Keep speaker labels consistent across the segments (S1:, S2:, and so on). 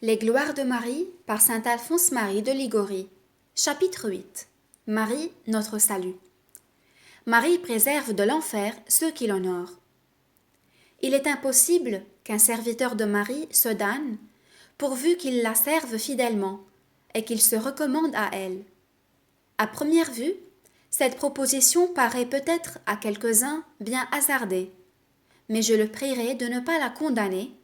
S1: Les gloires de Marie par saint Alphonse Marie de Ligorie. Chapitre 8. Marie, notre salut. Marie préserve de l'enfer ceux qui l'honorent. Il est impossible qu'un serviteur de Marie se damne, pourvu qu'il la serve fidèlement et qu'il se recommande à elle. À première vue, cette proposition paraît peut-être à quelques-uns bien hasardée, mais je le prierai de ne pas la condamner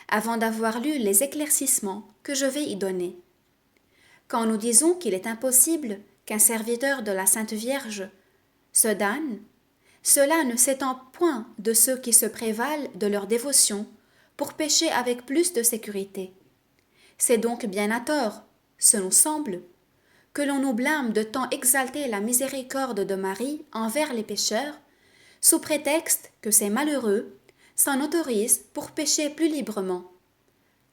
S1: avant d'avoir lu les éclaircissements que je vais y donner. Quand nous disons qu'il est impossible qu'un serviteur de la Sainte Vierge se damne, cela ne s'étend point de ceux qui se prévalent de leur dévotion pour pécher avec plus de sécurité. C'est donc bien à tort, ce nous semble, que l'on nous blâme de tant exalter la miséricorde de Marie envers les pécheurs, sous prétexte que ces malheureux s'en autorisent pour pécher plus librement.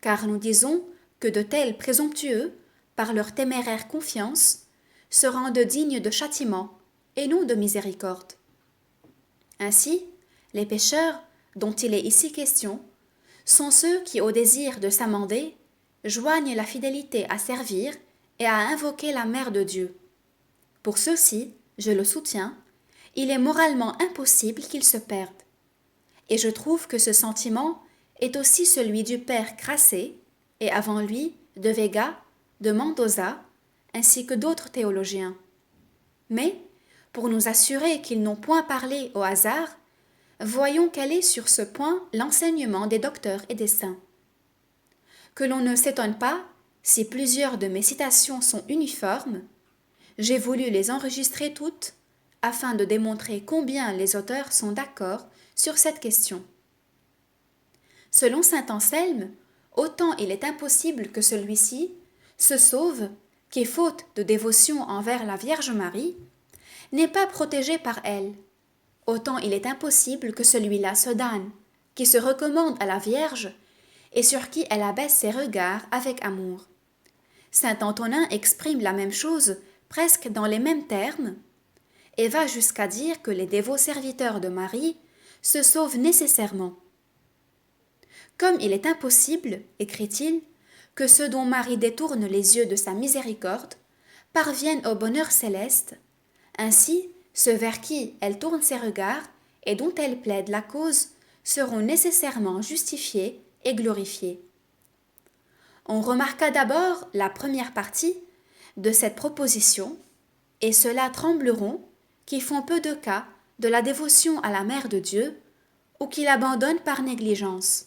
S1: Car nous disons que de tels présomptueux, par leur téméraire confiance, se rendent dignes de châtiment et non de miséricorde. Ainsi, les pécheurs, dont il est ici question, sont ceux qui, au désir de s'amender, joignent la fidélité à servir et à invoquer la Mère de Dieu. Pour ceux-ci, je le soutiens, il est moralement impossible qu'ils se perdent. Et je trouve que ce sentiment est aussi celui du père Crassé, et avant lui de Vega, de Mendoza, ainsi que d'autres théologiens. Mais, pour nous assurer qu'ils n'ont point parlé au hasard, voyons quel est sur ce point l'enseignement des docteurs et des saints. Que l'on ne s'étonne pas si plusieurs de mes citations sont uniformes, j'ai voulu les enregistrer toutes afin de démontrer combien les auteurs sont d'accord sur cette question. Selon saint Anselme, autant il est impossible que celui-ci se sauve, qui, faute de dévotion envers la Vierge Marie, n'est pas protégé par elle, autant il est impossible que celui-là se damne, qui se recommande à la Vierge et sur qui elle abaisse ses regards avec amour. Saint Antonin exprime la même chose presque dans les mêmes termes et va jusqu'à dire que les dévots serviteurs de Marie se sauvent nécessairement. Comme il est impossible, écrit-il, que ceux dont Marie détourne les yeux de sa miséricorde parviennent au bonheur céleste, ainsi ceux vers qui elle tourne ses regards et dont elle plaide la cause seront nécessairement justifiés et glorifiés. On remarqua d'abord la première partie de cette proposition, et ceux-là trembleront qui font peu de cas de la dévotion à la Mère de Dieu ou qui l'abandonnent par négligence.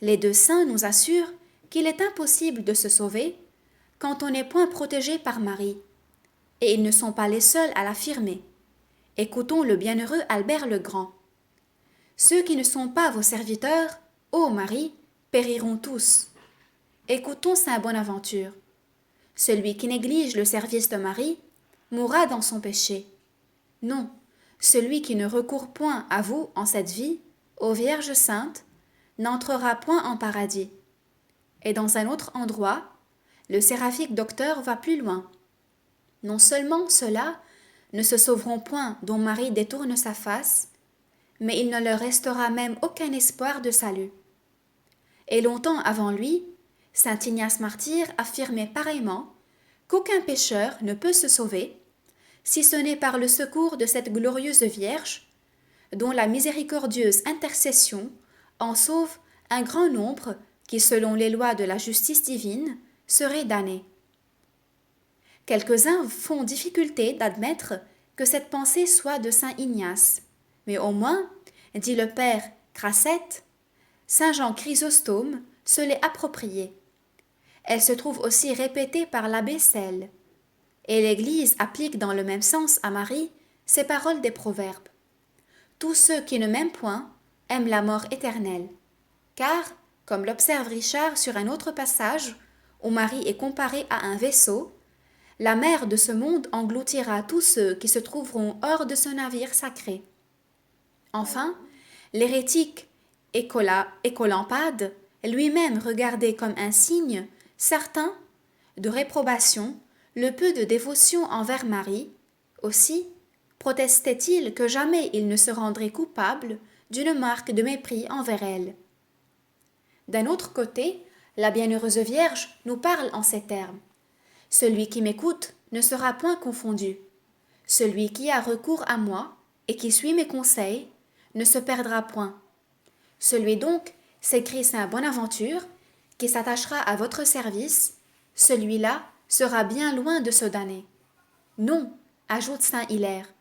S1: Les deux saints nous assurent qu'il est impossible de se sauver quand on n'est point protégé par Marie, et ils ne sont pas les seuls à l'affirmer. Écoutons le bienheureux Albert le Grand. Ceux qui ne sont pas vos serviteurs, ô Marie, périront tous. Écoutons saint Bonaventure. Celui qui néglige le service de Marie mourra dans son péché. Non, celui qui ne recourt point à vous en cette vie, ô Vierge sainte, n'entrera point en paradis. Et dans un autre endroit, le séraphique docteur va plus loin. Non seulement ceux-là ne se sauveront point dont Marie détourne sa face, mais il ne leur restera même aucun espoir de salut. Et longtemps avant lui, saint Ignace martyr affirmait pareillement qu'aucun pécheur ne peut se sauver, si ce n'est par le secours de cette glorieuse Vierge, dont la miséricordieuse intercession en sauve un grand nombre qui, selon les lois de la justice divine, seraient damnés. Quelques-uns font difficulté d'admettre que cette pensée soit de saint Ignace, mais au moins, dit le père Crassette, saint Jean Chrysostome se l'est appropriée. Elle se trouve aussi répétée par l'abbé Selle, et l'Église applique dans le même sens à Marie ces paroles des proverbes. Tous ceux qui ne m'aiment point aiment la mort éternelle, car, comme l'observe Richard sur un autre passage, où Marie est comparée à un vaisseau, la mer de ce monde engloutira tous ceux qui se trouveront hors de ce navire sacré. Enfin, l'hérétique Écolampade, lui-même regardé comme un signe certain de réprobation, le peu de dévotion envers Marie, aussi protestait-il que jamais il ne se rendrait coupable d'une marque de mépris envers elle. D'un autre côté, La bienheureuse Vierge nous parle en ces termes. Celui qui m'écoute ne sera point confondu. Celui qui a recours à moi et qui suit mes conseils ne se perdra point. Celui donc, s'écrie saint Bonaventure, qui s'attachera à votre service, celui-là sera bien loin de se damner. Non, ajoute saint Hilaire,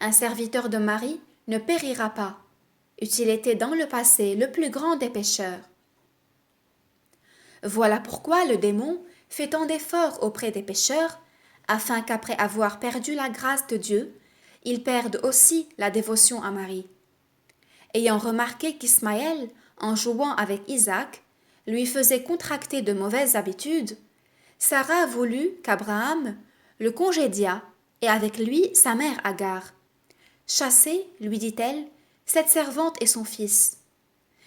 S1: un serviteur de Marie ne périra pas. Eût-il été dans le passé le plus grand des pécheurs. Voilà pourquoi le démon fait tant d'efforts auprès des pécheurs, afin qu'après avoir perdu la grâce de Dieu, ils perdent aussi la dévotion à Marie. Ayant remarqué qu'Ismaël, en jouant avec Isaac, lui faisait contracter de mauvaises habitudes, Sarah voulut qu'Abraham le congédiât, et avec lui sa mère Agar. Chassez, lui dit-elle, cette servante et son fils.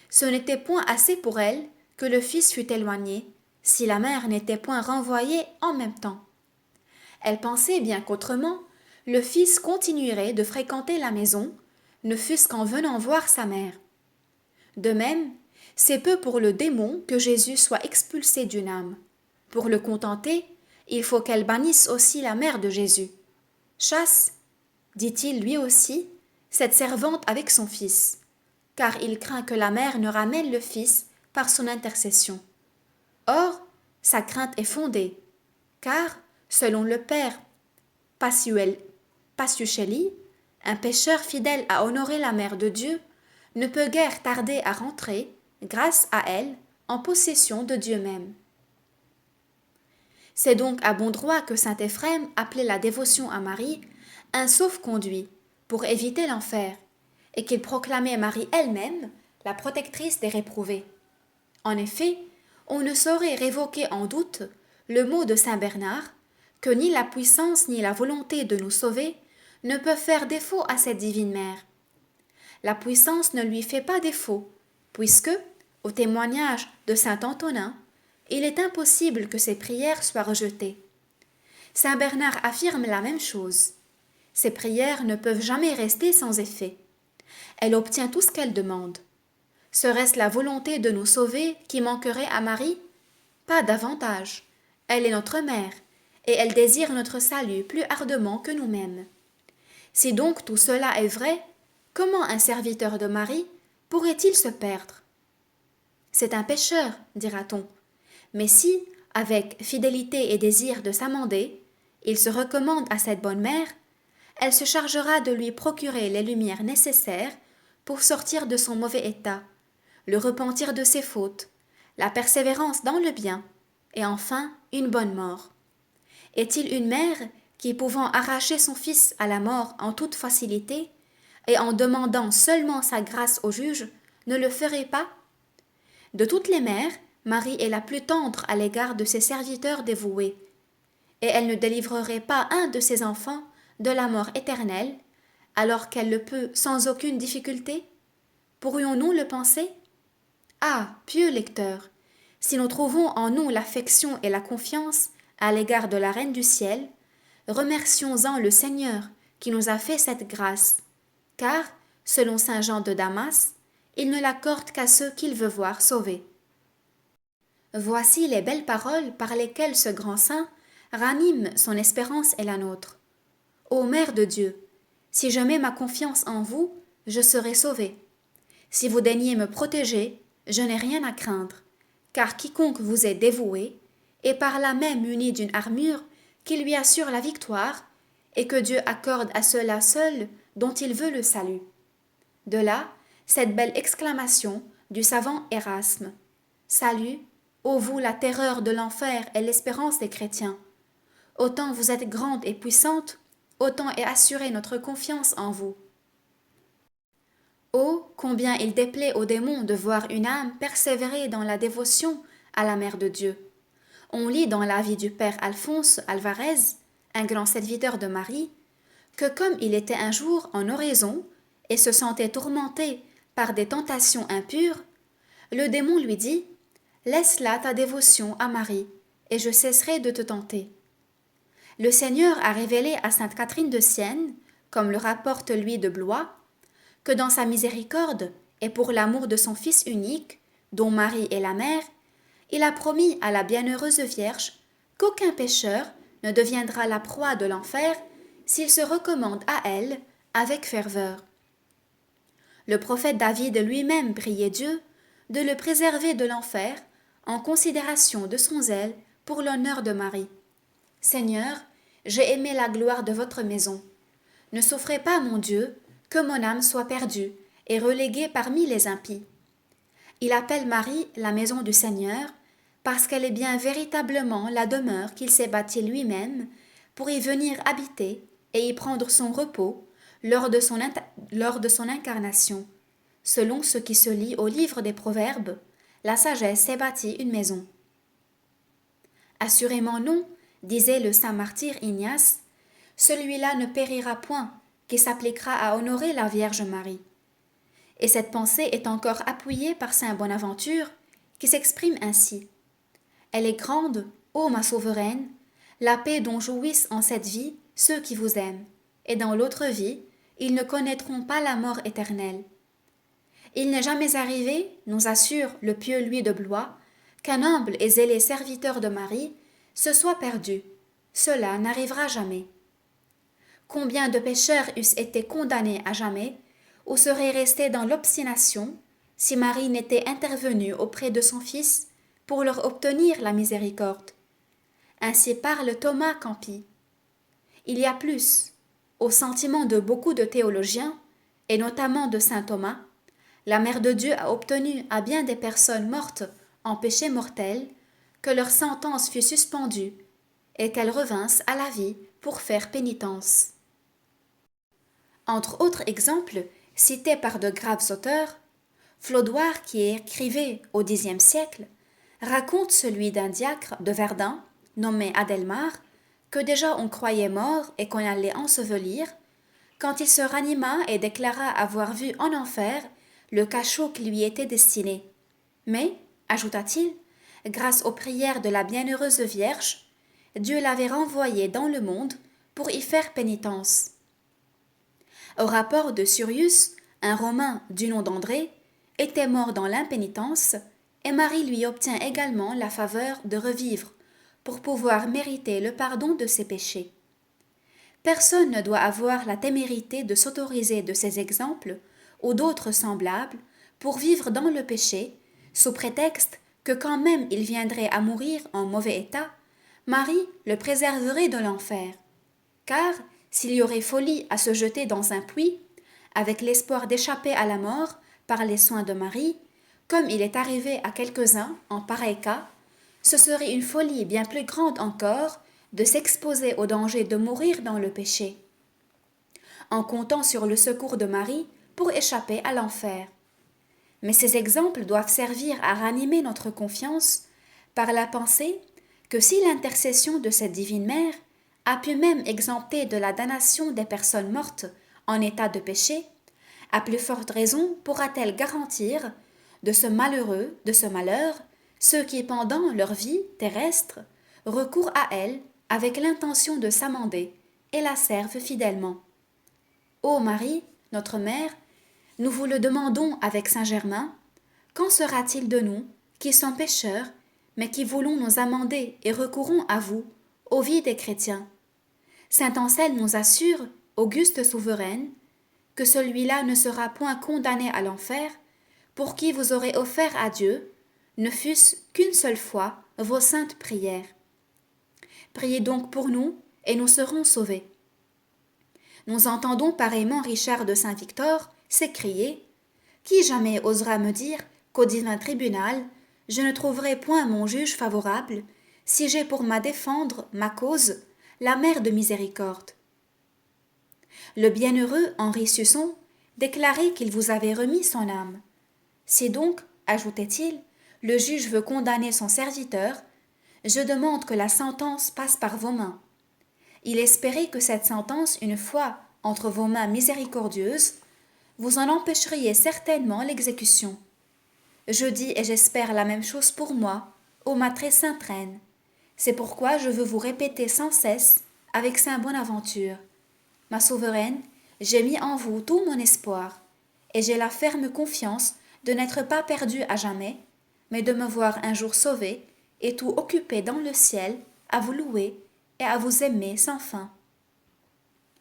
S1: Ce n'était point assez pour elle que le fils fût éloigné, si la mère n'était point renvoyée en même temps. Elle pensait bien qu'autrement, le fils continuerait de fréquenter la maison, ne fût-ce qu'en venant voir sa mère. De même, c'est peu pour le démon que Jésus soit expulsé d'une âme. Pour le contenter, il faut qu'elle bannisse aussi la mère de Jésus. Chasse, dit-il lui aussi, cette servante avec son fils, car il craint que la mère ne ramène le fils par son intercession. Or, sa crainte est fondée, car, selon le père Passuchelli, un pécheur fidèle à honorer la mère de Dieu ne peut guère tarder à rentrer, grâce à elle, en possession de Dieu même. C'est donc à bon droit que saint Éphrem appelait la dévotion à Marie un sauf-conduit pour éviter l'enfer, et qu'il proclamait Marie elle-même la protectrice des réprouvés. En effet, on ne saurait révoquer en doute le mot de saint Bernard, que ni la puissance ni la volonté de nous sauver ne peuvent faire défaut à cette divine mère. La puissance ne lui fait pas défaut, puisque, au témoignage de saint Antonin, il est impossible que ses prières soient rejetées. Saint Bernard affirme la même chose. Ses prières ne peuvent jamais rester sans effet. Elle obtient tout ce qu'elle demande. Serait-ce la volonté de nous sauver qui manquerait à Marie? Pas davantage. Elle est notre mère, et elle désire notre salut plus ardemment que nous-mêmes. Si donc tout cela est vrai, comment un serviteur de Marie pourrait-il se perdre? C'est un pécheur, dira-t-on. Mais si, avec fidélité et désir de s'amender, il se recommande à cette bonne mère, elle se chargera de lui procurer les lumières nécessaires pour sortir de son mauvais état, le repentir de ses fautes, la persévérance dans le bien, et enfin une bonne mort. Est-il une mère qui, pouvant arracher son fils à la mort en toute facilité, et en demandant seulement sa grâce au juge, ne le ferait pas? De toutes les mères, Marie est la plus tendre à l'égard de ses serviteurs dévoués, et elle ne délivrerait pas un de ses enfants de la mort éternelle, alors qu'elle le peut sans aucune difficulté? Pourrions-nous le penser? Ah, pieux lecteur, si nous trouvons en nous l'affection et la confiance à l'égard de la Reine du ciel, remercions-en le Seigneur qui nous a fait cette grâce, car, selon saint Jean de Damas, il ne l'accorde qu'à ceux qu'il veut voir sauvés. Voici les belles paroles par lesquelles ce grand saint ranime son espérance et la nôtre. Ô Mère de Dieu, si je mets ma confiance en vous, je serai sauvé. Si vous daignez me protéger, je n'ai rien à craindre, car quiconque vous est dévoué est par là même muni d'une armure qui lui assure la victoire et que Dieu accorde à ceux-là seuls dont il veut le salut. De là, cette belle exclamation du savant Erasme. Salut, ô vous la terreur de l'enfer et l'espérance des chrétiens. Autant vous êtes grande et puissante, autant est assurée notre confiance en vous. Oh, combien il déplaît aux démons de voir une âme persévérer dans la dévotion à la Mère de Dieu. On lit dans la vie du père Alphonse Alvarez, un grand serviteur de Marie, que comme il était un jour en oraison et se sentait tourmenté par des tentations impures, le démon lui dit « Laisse là ta dévotion à Marie, et je cesserai de te tenter. » Le Seigneur a révélé à sainte Catherine de Sienne, comme le rapporte Louis de Blois, que dans sa miséricorde et pour l'amour de son Fils unique, dont Marie est la mère, il a promis à la bienheureuse Vierge qu'aucun pécheur ne deviendra la proie de l'enfer s'il se recommande à elle avec ferveur. Le prophète David lui-même priait Dieu de le préserver de l'enfer en considération de son zèle pour l'honneur de Marie. Seigneur, j'ai aimé la gloire de votre maison. Ne souffrez pas, mon Dieu, que mon âme soit perdue et reléguée parmi les impies. Il appelle Marie la maison du Seigneur parce qu'elle est bien véritablement la demeure qu'il s'est bâtie lui-même pour y venir habiter et y prendre son repos lors de son incarnation. Selon ce qui se lit au livre des Proverbes, la sagesse s'est bâtie une maison. Assurément non, disait le saint martyr Ignace, celui-là ne périra point, qui s'appliquera à honorer la Vierge Marie. Et cette pensée est encore appuyée par saint Bonaventure, qui s'exprime ainsi. Elle est grande, ô ma souveraine, la paix dont jouissent en cette vie ceux qui vous aiment, et dans l'autre vie, ils ne connaîtront pas la mort éternelle. Il n'est jamais arrivé, nous assure le pieux Louis de Blois, qu'un humble et zélé serviteur de Marie se soit perdu. Cela n'arrivera jamais. Combien de pécheurs eussent été condamnés à jamais, ou seraient restés dans l'obstination, si Marie n'était intervenue auprès de son Fils pour leur obtenir la miséricorde. Ainsi parle Thomas Campi. Il y a plus. Au sentiment de beaucoup de théologiens, et notamment de saint Thomas, la Mère de Dieu a obtenu à bien des personnes mortes en péché mortel que leur sentence fût suspendue et qu'elles revinssent à la vie pour faire pénitence. Entre autres exemples, cités par de graves auteurs, Flaudoir, qui écrivait au Xe siècle, raconte celui d'un diacre de Verdun, nommé Adelmar, que déjà on croyait mort et qu'on allait ensevelir, quand il se ranima et déclara avoir vu en enfer le cachot qui lui était destiné. Mais, ajouta-t-il, grâce aux prières de la bienheureuse Vierge, Dieu l'avait renvoyé dans le monde pour y faire pénitence. Au rapport de Surius, un Romain du nom d'André, était mort dans l'impénitence, et Marie lui obtient également la faveur de revivre pour pouvoir mériter le pardon de ses péchés. Personne ne doit avoir la témérité de s'autoriser de ces exemples ou d'autres semblables pour vivre dans le péché, sous prétexte que quand même il viendrait à mourir en mauvais état, Marie le préserverait de l'enfer. Car, s'il y aurait folie à se jeter dans un puits, avec l'espoir d'échapper à la mort par les soins de Marie, comme il est arrivé à quelques-uns en pareil cas, ce serait une folie bien plus grande encore de s'exposer au danger de mourir dans le péché, en comptant sur le secours de Marie pour échapper à l'enfer. Mais ces exemples doivent servir à ranimer notre confiance par la pensée que si l'intercession de cette divine mère a pu même exempter de la damnation des personnes mortes en état de péché, à plus forte raison pourra-t-elle garantir de ce malheur, ceux qui, pendant leur vie terrestre, recourent à elle avec l'intention de s'amender et la servent fidèlement. Ô Marie, notre Mère, nous vous le demandons avec Saint Germain, qu'en sera-t-il de nous, qui sommes pécheurs, mais qui voulons nous amender et recourons à vous, ô vie des chrétiens? Saint Anselme nous assure, auguste souveraine, que celui-là ne sera point condamné à l'enfer, pour qui vous aurez offert à Dieu, ne fût-ce qu'une seule fois, vos saintes prières. Priez donc pour nous, et nous serons sauvés. Nous entendons pareillement Richard de Saint-Victor s'écrier « Qui jamais osera me dire qu'au divin tribunal, je ne trouverai point mon juge favorable, si j'ai pour ma défendre ma cause la mère de miséricorde ?» Le bienheureux Henri Susson déclarait qu'il vous avait remis son âme. Si donc, ajoutait-il, le juge veut condamner son serviteur, je demande que la sentence passe par vos mains. Il espérait que cette sentence, une fois entre vos mains miséricordieuses, vous en empêcheriez certainement l'exécution. Je dis et j'espère la même chose pour moi, ô ma très sainte reine. C'est pourquoi je veux vous répéter sans cesse, avec saint Bonaventure. Ma souveraine, j'ai mis en vous tout mon espoir, et j'ai la ferme confiance de n'être pas perdue à jamais, mais de me voir un jour sauvé et tout occupé dans le ciel, à vous louer et à vous aimer sans fin.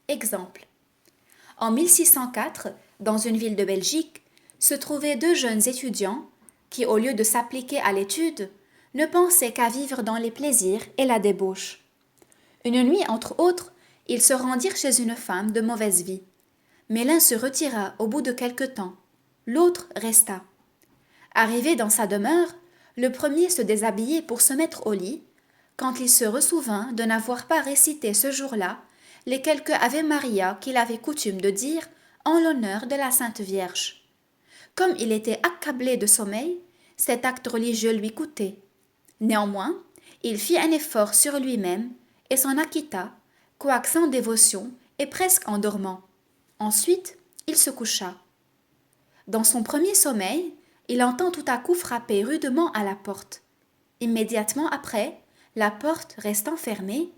S1: Exemple. En 1604, dans une ville de Belgique, se trouvaient deux jeunes étudiants qui, au lieu de s'appliquer à l'étude, ne pensaient qu'à vivre dans les plaisirs et la débauche. Une nuit, entre autres, ils se rendirent chez une femme de mauvaise vie. Mais l'un se retira au bout de quelque temps, l'autre resta. Arrivé dans sa demeure, le premier se déshabillait pour se mettre au lit, quand il se ressouvint de n'avoir pas récité ce jour-là les quelques Ave Maria qu'il avait coutume de dire en l'honneur de la Sainte Vierge. Comme il était accablé de sommeil, cet acte religieux lui coûtait. Néanmoins, il fit un effort sur lui-même et s'en acquitta, quoique sans dévotion et presque en dormant. Ensuite, il se coucha. Dans son premier sommeil, il entend tout à coup frapper rudement à la porte. Immédiatement après, la porte restant fermée,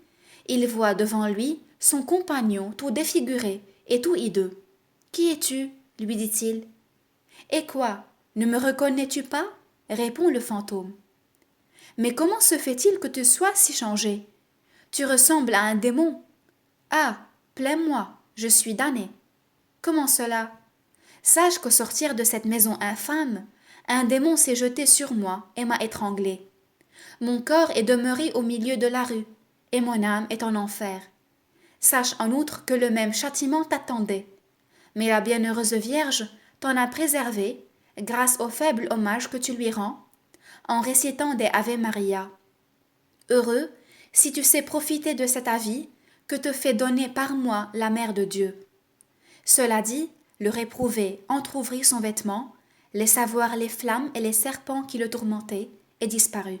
S1: il voit devant lui son compagnon tout défiguré et tout hideux. « Qui es-tu » lui dit-il. « Et quoi, ne me reconnais-tu pas » répond le fantôme. « Mais comment se fait-il que tu sois si changé ? Tu ressembles à un démon. »« Ah, plains-moi, je suis damné. »« Comment cela ? Sache qu'au sortir de cette maison infâme, un démon s'est jeté sur moi et m'a étranglé. Mon corps est demeuré au milieu de la rue, et mon âme est en enfer. Sache en outre que le même châtiment t'attendait. Mais la bienheureuse Vierge t'en a préservé grâce au faible hommage que tu lui rends, en récitant des Ave Maria. Heureux si tu sais profiter de cet avis que te fait donner par moi la Mère de Dieu. Cela dit, le réprouvé entr'ouvrit son vêtement, laissa voir les flammes et les serpents qui le tourmentaient, et disparut.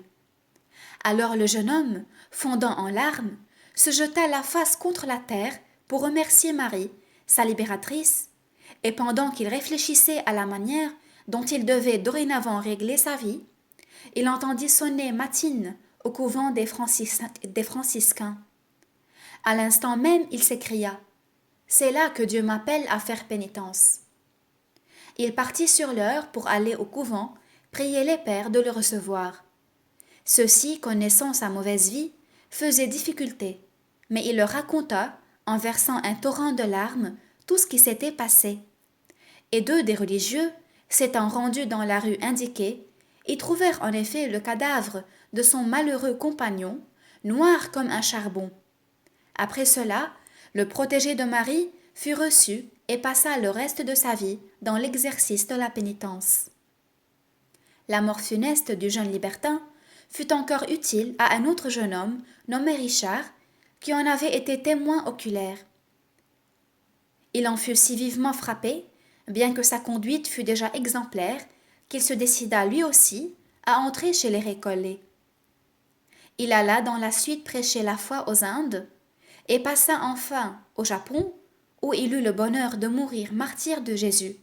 S1: Alors le jeune homme, fondant en larmes, se jeta la face contre la terre pour remercier Marie, sa libératrice, et pendant qu'il réfléchissait à la manière dont il devait dorénavant régler sa vie, il entendit sonner matine au couvent des franciscains. À l'instant même, il s'écria « C'est là que Dieu m'appelle à faire pénitence. » Il partit sur l'heure pour aller au couvent, prier les pères de le recevoir. Ceux-ci, connaissant sa mauvaise vie, faisaient difficulté, mais il leur raconta, en versant un torrent de larmes, tout ce qui s'était passé. Et deux des religieux, s'étant rendus dans la rue indiquée, y trouvèrent en effet le cadavre de son malheureux compagnon, noir comme un charbon. Après cela, le protégé de Marie fut reçu et passa le reste de sa vie dans l'exercice de la pénitence. La mort funeste du jeune libertin fut encore utile à un autre jeune homme nommé Richard, qui en avait été témoin oculaire. Il en fut si vivement frappé, bien que sa conduite fût déjà exemplaire, qu'il se décida lui aussi à entrer chez les récollets. Il alla dans la suite prêcher la foi aux Indes, et passa enfin au Japon, où il eut le bonheur de mourir martyr de Jésus.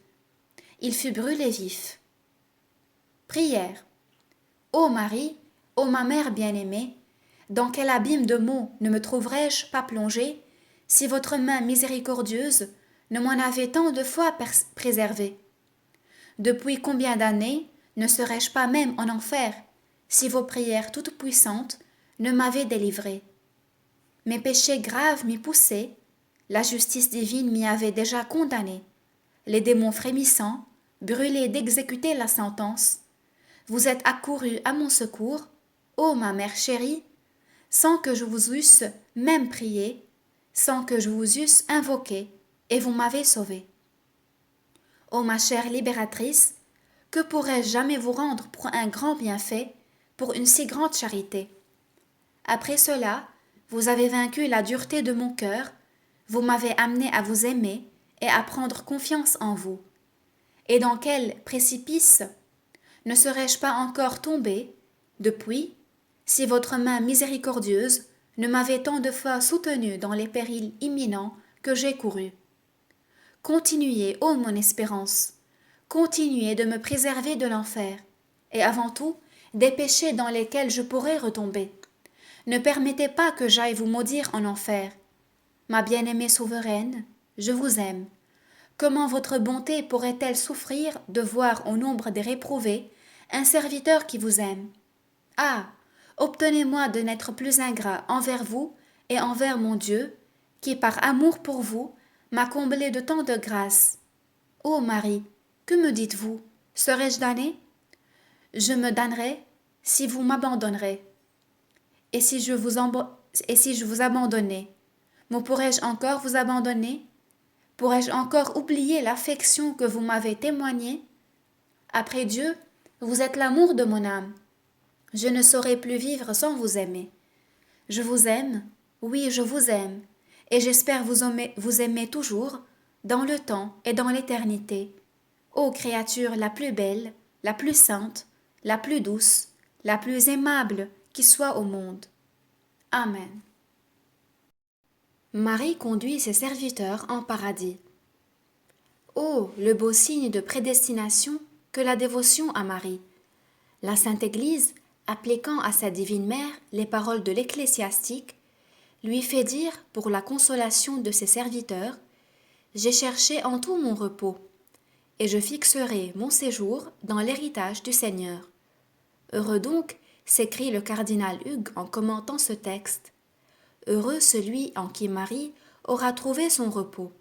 S1: Il fut brûlé vif. Prière. Ô Marie, ô ma mère bien-aimée, dans quel abîme de maux ne me trouverais-je pas plongée, si votre main miséricordieuse ne m'en avait tant de fois préservée? Depuis combien d'années ne serais-je pas même en enfer, si vos prières toutes puissantes ne m'avaient délivrée? Mes péchés graves m'y poussaient, la justice divine m'y avait déjà condamné, les démons frémissants, brûlés d'exécuter la sentence. Vous êtes accourus à mon secours, ô ma mère chérie, sans que je vous eusse même prié, sans que je vous eusse invoqué, et vous m'avez sauvé. Ô ma chère libératrice, que pourrais-je jamais vous rendre pour un grand bienfait, pour une si grande charité? Après cela, vous avez vaincu la dureté de mon cœur, vous m'avez amené à vous aimer et à prendre confiance en vous. Et dans quel précipice ne serais-je pas encore tombé, depuis, si votre main miséricordieuse ne m'avait tant de fois soutenu dans les périls imminents que j'ai courus? Continuez, ô mon espérance, continuez de me préserver de l'enfer, et avant tout, des péchés dans lesquels je pourrais retomber. Ne permettez pas que j'aille vous maudire en enfer. Ma bien-aimée souveraine, je vous aime. Comment votre bonté pourrait-elle souffrir de voir au nombre des réprouvés un serviteur qui vous aime. Ah, obtenez-moi de n'être plus ingrat envers vous et envers mon Dieu, qui par amour pour vous m'a comblé de tant de grâce. Ô Marie, que me dites-vous? Serais-je damnée? Je me damnerai si vous m'abandonnerez. Et si je vous abandonnais, me pourrais-je encore vous abandonner? Pourrais-je encore oublier l'affection que vous m'avez témoignée? Après Dieu, vous êtes l'amour de mon âme. Je ne saurais plus vivre sans vous aimer. Je vous aime, oui, je vous aime, et j'espère vous aimer toujours, dans le temps et dans l'éternité. Ô créature la plus belle, la plus sainte, la plus douce, la plus aimable qui soit au monde. Amen. Marie conduit ses serviteurs en paradis. Oh, le beau signe de prédestination que la dévotion à Marie! La Sainte Église, appliquant à sa divine mère les paroles de l'ecclésiastique, lui fait dire, pour la consolation de ses serviteurs, « J'ai cherché en tout mon repos, et je fixerai mon séjour dans l'héritage du Seigneur. » Heureux donc, s'écrie le cardinal Hugues en commentant ce texte, heureux celui en qui Marie aura trouvé son repos.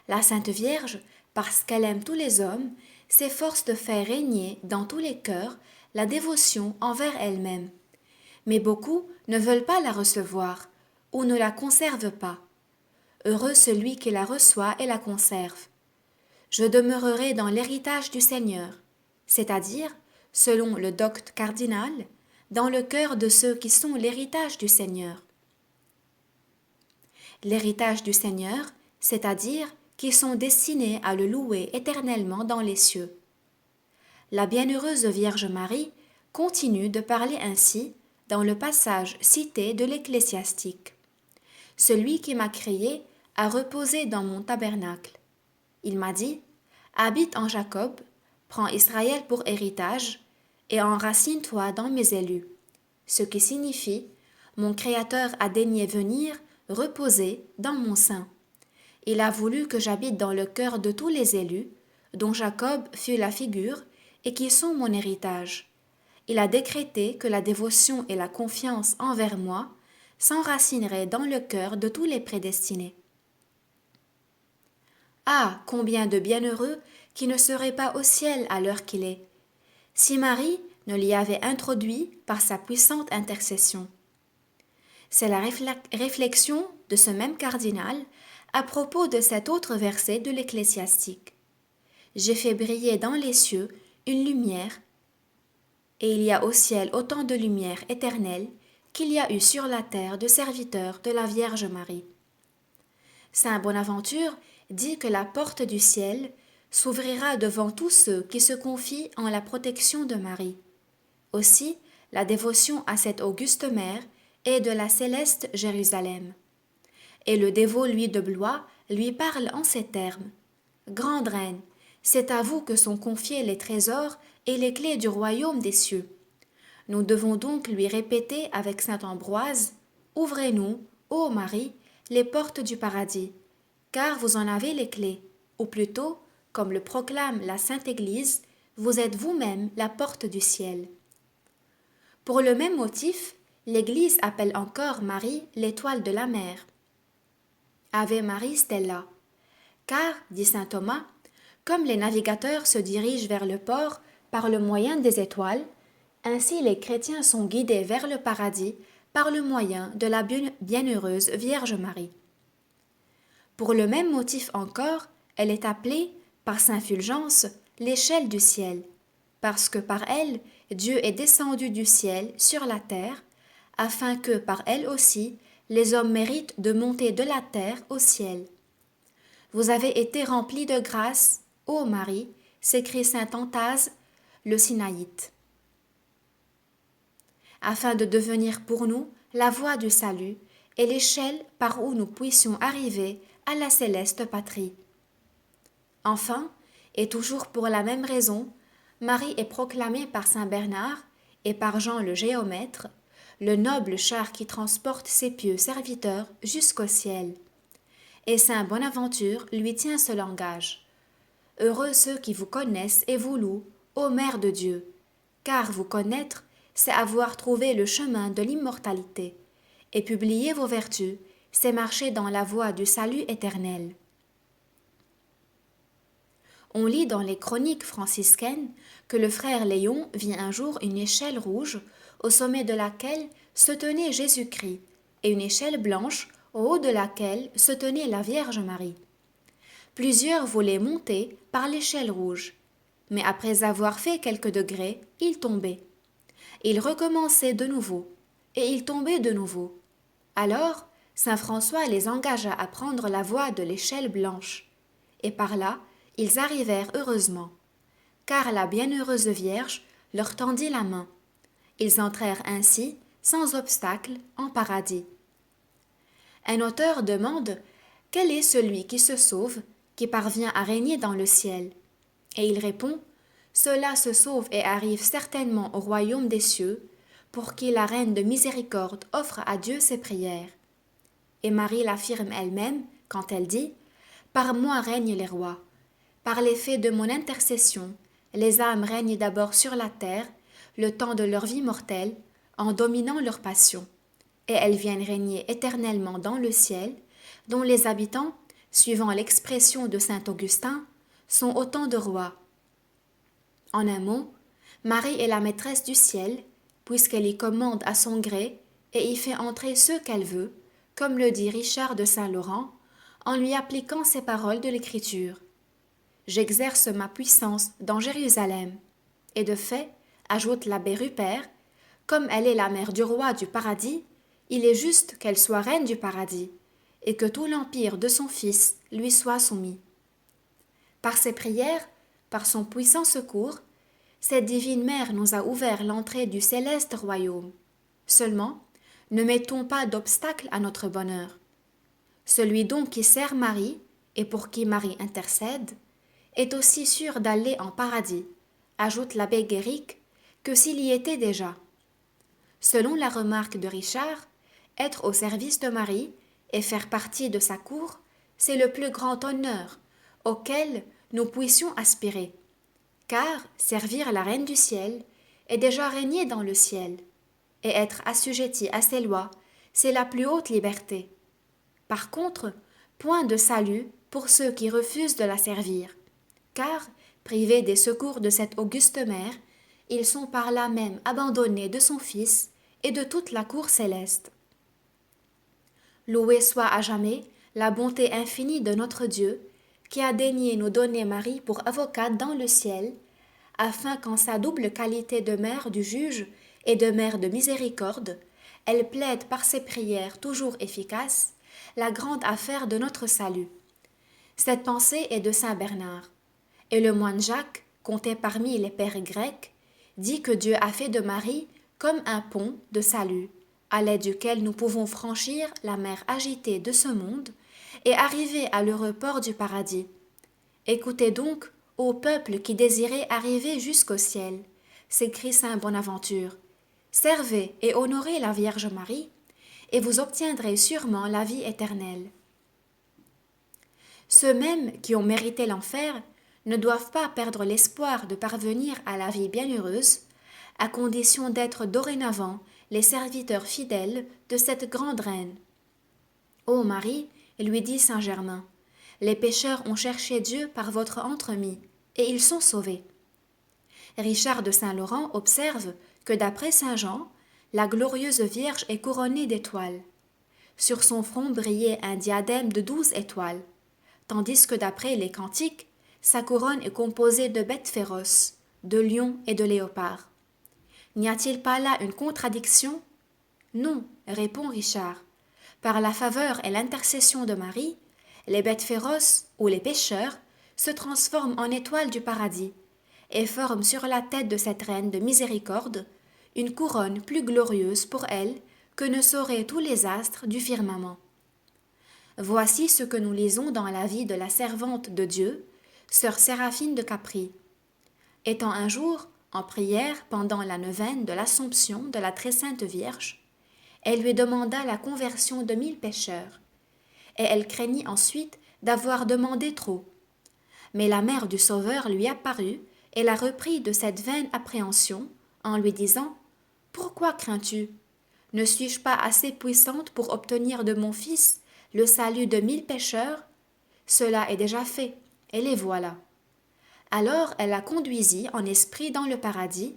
S1: La Sainte Vierge, parce qu'elle aime tous les hommes, s'efforce de faire régner dans tous les cœurs la dévotion envers elle-même. Mais beaucoup ne veulent pas la recevoir ou ne la conservent pas. Heureux celui qui la reçoit et la conserve. Je demeurerai dans l'héritage du Seigneur, c'est-à-dire, selon le docte cardinal, dans le cœur de ceux qui sont l'héritage du Seigneur. L'héritage du Seigneur, c'est-à-dire qui sont destinés à le louer éternellement dans les cieux. La bienheureuse Vierge Marie continue de parler ainsi dans le passage cité de l'Ecclésiastique. Celui qui m'a créé a reposé dans mon tabernacle. Il m'a dit, habite en Jacob, prends Israël pour héritage, et enracine-toi dans mes élus. Ce qui signifie, mon Créateur a daigné venir reposer dans mon sein. Il a voulu que j'habite dans le cœur de tous les élus, dont Jacob fut la figure, et qui sont mon héritage. Il a décrété que la dévotion et la confiance envers moi s'enracineraient dans le cœur de tous les prédestinés. Ah, combien de bienheureux qui ne seraient pas au ciel à l'heure qu'il est, si Marie ne l'y avait introduit par sa puissante intercession. C'est la réflexion de ce même cardinal à propos de cet autre verset de l'Ecclésiastique. J'ai fait briller dans les cieux une lumière, et il y a au ciel autant de lumière éternelle qu'il y a eu sur la terre de serviteurs de la Vierge Marie. Saint Bonaventure dit que la porte du ciel s'ouvrira devant tous ceux qui se confient en la protection de Marie. Aussi, la dévotion à cette auguste mère est de la céleste Jérusalem. Et le dévot Louis de Blois lui parle en ces termes. Grande reine, c'est à vous que sont confiés les trésors et les clés du royaume des cieux. Nous devons donc lui répéter avec saint Ambroise, ouvrez-nous, ô Marie, les portes du paradis, car vous en avez les clés, ou plutôt, comme le proclame la Sainte Église, vous êtes vous-même la porte du ciel. Pour le même motif, l'Église appelle encore Marie l'étoile de la mer. Ave Marie Stella. Car, dit saint Thomas, comme les navigateurs se dirigent vers le port par le moyen des étoiles, ainsi les chrétiens sont guidés vers le paradis par le moyen de la bienheureuse Vierge Marie. Pour le même motif encore, elle est appelée, par saint Fulgence, l'échelle du ciel, parce que par elle, Dieu est descendu du ciel sur la terre, afin que, par elle aussi, les hommes méritent de monter de la terre au ciel. Vous avez été remplie de grâce, ô Marie, s'écrie saint Anthase, le Sinaïte, afin de devenir pour nous la voie du salut et l'échelle par où nous puissions arriver à la céleste patrie. Enfin, et toujours pour la même raison, Marie est proclamée par saint Bernard et par Jean le géomètre, le noble char qui transporte ses pieux serviteurs jusqu'au ciel. Et saint Bonaventure lui tient ce langage. Heureux ceux qui vous connaissent et vous louent, ô Mère de Dieu, car vous connaître, c'est avoir trouvé le chemin de l'immortalité, et publier vos vertus, c'est marcher dans la voie du salut éternel. On lit dans les chroniques franciscaines que le frère Léon vit un jour une échelle rouge, au sommet de laquelle se tenait Jésus-Christ, et une échelle blanche, au haut de laquelle se tenait la Vierge Marie. Plusieurs voulaient monter par l'échelle rouge, mais après avoir fait quelques degrés, ils tombaient. Ils recommençaient de nouveau, et ils tombaient de nouveau. Alors, saint François les engagea à prendre la voie de l'échelle blanche, et par là, ils arrivèrent heureusement, car la bienheureuse Vierge leur tendit la main. Ils entrèrent ainsi, sans obstacle, en paradis. Un auteur demande « Quel est celui qui se sauve, qui parvient à régner dans le ciel ?» Et il répond « Cela se sauve et arrive certainement au royaume des cieux, pour qui la Reine de miséricorde offre à Dieu ses prières. » Et Marie l'affirme elle-même quand elle dit « Par moi règnent les rois. Par l'effet de mon intercession, les âmes règnent d'abord sur la terre, le temps de leur vie mortelle, en dominant leurs passions, et elles viennent régner éternellement dans le ciel, dont les habitants, suivant l'expression de saint Augustin, sont autant de rois. » En un mot, Marie est la maîtresse du ciel, puisqu'elle y commande à son gré et y fait entrer ceux qu'elle veut, comme le dit Richard de Saint-Laurent, en lui appliquant ces paroles de l'Écriture. J'exerce ma puissance dans Jérusalem. Et de fait, ajoute l'abbé Rupert, comme elle est la mère du roi du paradis, il est juste qu'elle soit reine du paradis, et que tout l'empire de son Fils lui soit soumis. Par ses prières, par son puissant secours, cette divine mère nous a ouvert l'entrée du céleste royaume. Seulement, ne mettons pas d'obstacle à notre bonheur. Celui donc qui sert Marie, et pour qui Marie intercède, est aussi sûr d'aller en paradis, ajoute l'abbé Guéric, que s'il y était déjà. Selon la remarque de Richard, être au service de Marie et faire partie de sa cour, c'est le plus grand honneur auquel nous puissions aspirer, car servir la Reine du ciel est déjà régner dans le ciel, et être assujetti à ses lois, c'est la plus haute liberté. Par contre, point de salut pour ceux qui refusent de la servir, car, privés des secours de cette auguste mère, ils sont par là même abandonnés de son Fils et de toute la cour céleste. Louée soit à jamais la bonté infinie de notre Dieu, qui a daigné nous donner Marie pour avocate dans le ciel, afin qu'en sa double qualité de mère du juge et de mère de miséricorde, elle plaide par ses prières toujours efficaces la grande affaire de notre salut. Cette pensée est de saint Bernard. Et le moine Jacques, compté parmi les pères grecs, dit que Dieu a fait de Marie comme un pont de salut, à l'aide duquel nous pouvons franchir la mer agitée de ce monde et arriver à l'heureux port du paradis. Écoutez donc, ô peuple qui désirez arriver jusqu'au ciel, s'écrie saint Bonaventure, servez et honorez la Vierge Marie, et vous obtiendrez sûrement la vie éternelle. Ceux mêmes qui ont mérité l'enfer ne doivent pas perdre l'espoir de parvenir à la vie bienheureuse, à condition d'être dorénavant les serviteurs fidèles de cette grande reine. Ô Marie, lui dit saint Germain, les pécheurs ont cherché Dieu par votre entremis, et ils sont sauvés. Richard de Saint-Laurent observe que d'après saint Jean, la glorieuse Vierge est couronnée d'étoiles. Sur son front brillait un diadème de 12 étoiles, tandis que d'après les cantiques, sa couronne est composée de bêtes féroces, de lions et de léopards. N'y a-t-il pas là une contradiction? Non, répond Richard. Par la faveur et l'intercession de Marie, les bêtes féroces ou les pécheurs se transforment en étoiles du paradis et forment sur la tête de cette reine de miséricorde une couronne plus glorieuse pour elle que ne sauraient tous les astres du firmament. Voici ce que nous lisons dans la vie de la servante de Dieu, sœur Séraphine de Capri. Étant un jour en prière pendant la neuvaine de l'Assomption de la Très Sainte Vierge, elle lui demanda la conversion de 1000 pécheurs, et elle craignit ensuite d'avoir demandé trop. Mais la mère du Sauveur lui apparut et la reprit de cette vaine appréhension en lui disant « Pourquoi crains-tu? Ne suis-je pas assez puissante pour obtenir de mon fils le salut de 1000 pécheurs? Cela est déjà fait, et les voilà. » Alors elle la conduisit en esprit dans le paradis,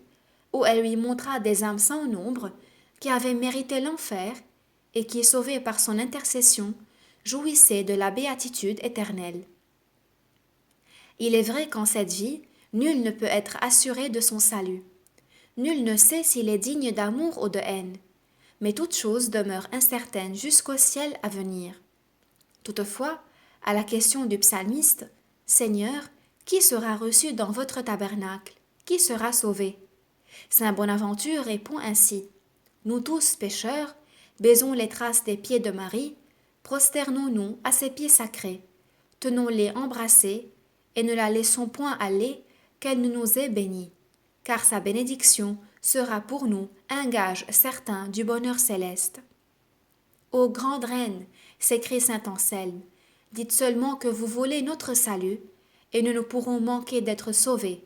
S1: où elle lui montra des âmes sans nombre qui avaient mérité l'enfer et qui, sauvées par son intercession, jouissaient de la béatitude éternelle. Il est vrai qu'en cette vie, nul ne peut être assuré de son salut. Nul ne sait s'il est digne d'amour ou de haine, mais toute chose demeure incertaine jusqu'au ciel à venir. Toutefois, à la question du psalmiste, « Seigneur, qui sera reçu dans votre tabernacle? Qui sera sauvé? » Saint Bonaventure répond ainsi, « Nous tous, pécheurs, baisons les traces des pieds de Marie, prosternons-nous à ses pieds sacrés, tenons-les embrassés, et ne la laissons point aller, qu'elle ne nous ait bénis, car sa bénédiction sera pour nous un gage certain du bonheur céleste. » Ô grande reine, s'écrie saint Anselme, dites seulement que vous voulez notre salut, et nous ne pourrons manquer d'être sauvés.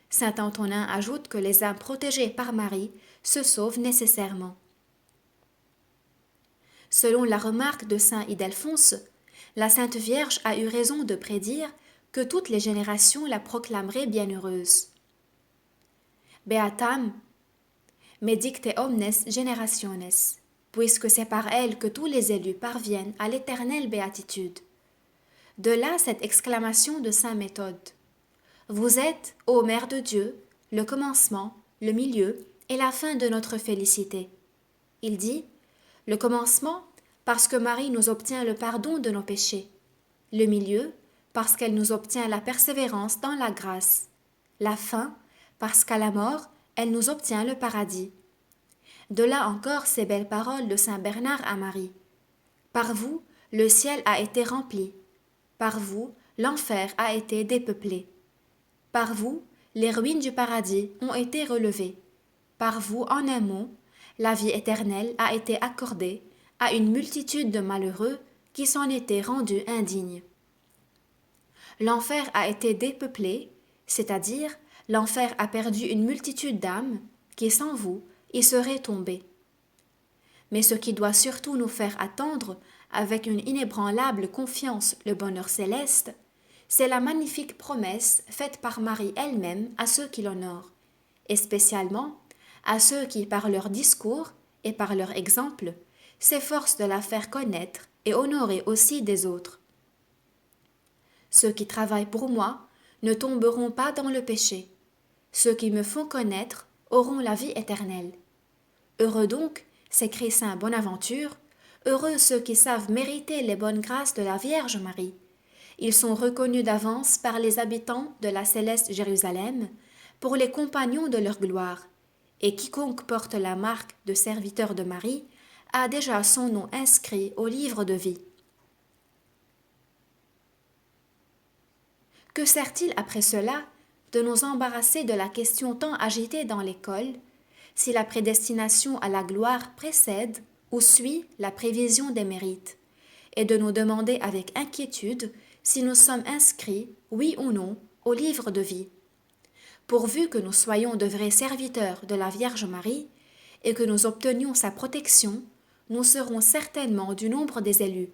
S1: Saint Antonin ajoute que les âmes protégées par Marie se sauvent nécessairement. Selon la remarque de saint Ildefonse, la Sainte Vierge a eu raison de prédire que toutes les générations la proclameraient bienheureuse. Beatam medicte omnes generationes, puisque c'est par elle que tous les élus parviennent à l'éternelle béatitude. De là cette exclamation de saint Méthode. Vous êtes, ô Mère de Dieu, le commencement, le milieu et la fin de notre félicité. Il dit, le commencement, parce que Marie nous obtient le pardon de nos péchés. Le milieu, parce qu'elle nous obtient la persévérance dans la grâce. La fin, parce qu'à la mort, elle nous obtient le paradis. De là encore ces belles paroles de saint Bernard à Marie. Par vous, le ciel a été rempli. Par vous, l'enfer a été dépeuplé. Par vous, les ruines du paradis ont été relevées. Par vous, en un mot, la vie éternelle a été accordée à une multitude de malheureux qui s'en étaient rendus indignes. L'enfer a été dépeuplé, c'est-à-dire l'enfer a perdu une multitude d'âmes qui, sans vous, y seraient tombées. Mais ce qui doit surtout nous faire attendre avec une inébranlable confiance le bonheur céleste, c'est la magnifique promesse faite par Marie elle-même à ceux qui l'honorent, et spécialement à ceux qui, par leur discours et par leur exemple, s'efforcent de la faire connaître et honorer aussi des autres. Ceux qui travaillent pour moi ne tomberont pas dans le péché. Ceux qui me font connaître auront la vie éternelle. Heureux donc, s'écrie saint Bonaventure, heureux ceux qui savent mériter les bonnes grâces de la Vierge Marie. Ils sont reconnus d'avance par les habitants de la céleste Jérusalem pour les compagnons de leur gloire, et quiconque porte la marque de serviteur de Marie a déjà son nom inscrit au livre de vie. Que sert-il après cela de nous embarrasser de la question tant agitée dans l'école, si la prédestination à la gloire précède ou suit la prévision des mérites, et de nous demander avec inquiétude si nous sommes inscrits, oui ou non, au livre de vie. Pourvu que nous soyons de vrais serviteurs de la Vierge Marie et que nous obtenions sa protection, nous serons certainement du nombre des élus.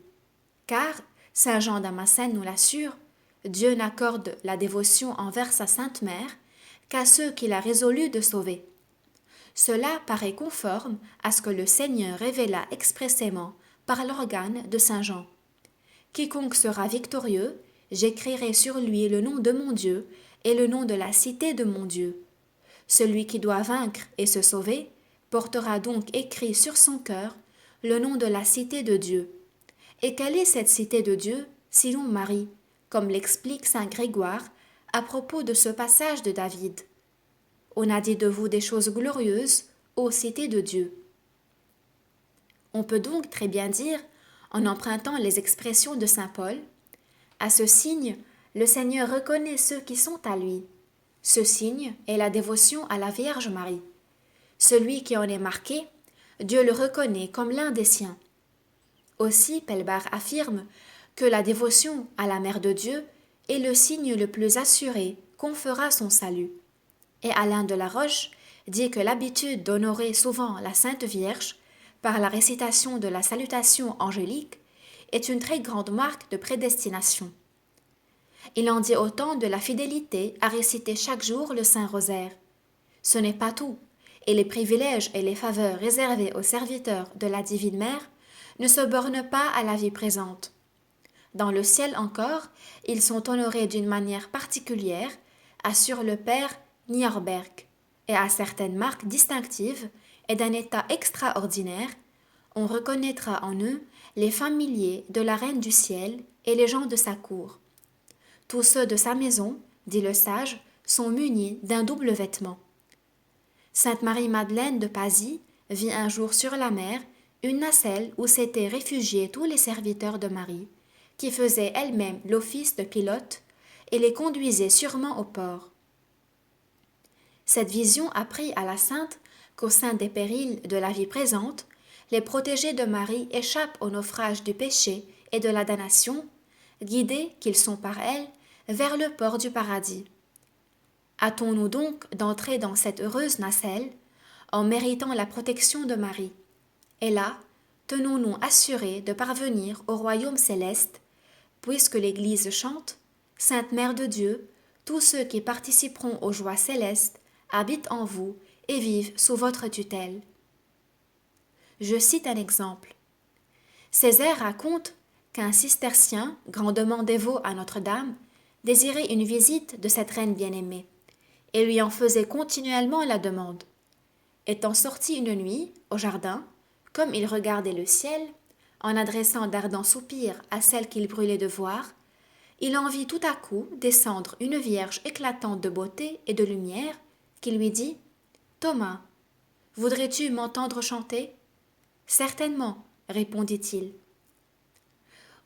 S1: Car, saint Jean Damascène nous l'assure, Dieu n'accorde la dévotion envers sa Sainte Mère qu'à ceux qu'il a résolu de sauver. Cela paraît conforme à ce que le Seigneur révéla expressément par l'organe de saint Jean. Quiconque sera victorieux, j'écrirai sur lui le nom de mon Dieu et le nom de la cité de mon Dieu. Celui qui doit vaincre et se sauver portera donc écrit sur son cœur le nom de la cité de Dieu. Et quelle est cette cité de Dieu, sinon Marie, comme l'explique saint Grégoire à propos de ce passage de David. On a dit de vous des choses glorieuses, ô cité de Dieu. On peut donc très bien dire, en empruntant les expressions de saint Paul, à ce signe, le Seigneur reconnaît ceux qui sont à lui. Ce signe est la dévotion à la Vierge Marie. Celui qui en est marqué, Dieu le reconnaît comme l'un des siens. Aussi, Pelbar affirme que la dévotion à la Mère de Dieu est le signe le plus assuré qu'on fera son salut. Et Alain de la Roche dit que l'habitude d'honorer souvent la Sainte Vierge par la récitation de la salutation angélique est une très grande marque de prédestination. Il en dit autant de la fidélité à réciter chaque jour le Saint-Rosaire. Ce n'est pas tout, et les privilèges et les faveurs réservés aux serviteurs de la Divine Mère ne se bornent pas à la vie présente. Dans le ciel encore, ils sont honorés d'une manière particulière, assure le Père Niorberg, et à certaines marques distinctives et d'un état extraordinaire, on reconnaîtra en eux les familiers de la Reine du ciel et les gens de sa cour. Tous ceux de sa maison, dit le sage, sont munis d'un double vêtement. Sainte Marie-Madeleine de Pasis vit un jour sur la mer une nacelle où s'étaient réfugiés tous les serviteurs de Marie, qui faisaient elle-même l'office de pilote et les conduisaient sûrement au port. Cette vision apprit à la sainte qu'au sein des périls de la vie présente, les protégés de Marie échappent au naufrage du péché et de la damnation, guidés qu'ils sont par elle vers le port du paradis. Hâtons-nous donc d'entrer dans cette heureuse nacelle en méritant la protection de Marie. Et là, tenons-nous assurés de parvenir au royaume céleste, puisque l'Église chante « Sainte Mère de Dieu, tous ceux qui participeront aux joies célestes habitent en vous et vivent sous votre tutelle. » Je cite un exemple. Césaire raconte qu'un cistercien, grandement dévot à Notre-Dame, désirait une visite de cette reine bien-aimée, et lui en faisait continuellement la demande. Étant sorti une nuit, au jardin, comme il regardait le ciel, en adressant d'ardents soupirs à celle qu'il brûlait de voir, il en vit tout à coup descendre une vierge éclatante de beauté et de lumière, qui lui dit « Thomas, voudrais-tu m'entendre chanter ?» « Certainement, répondit-il.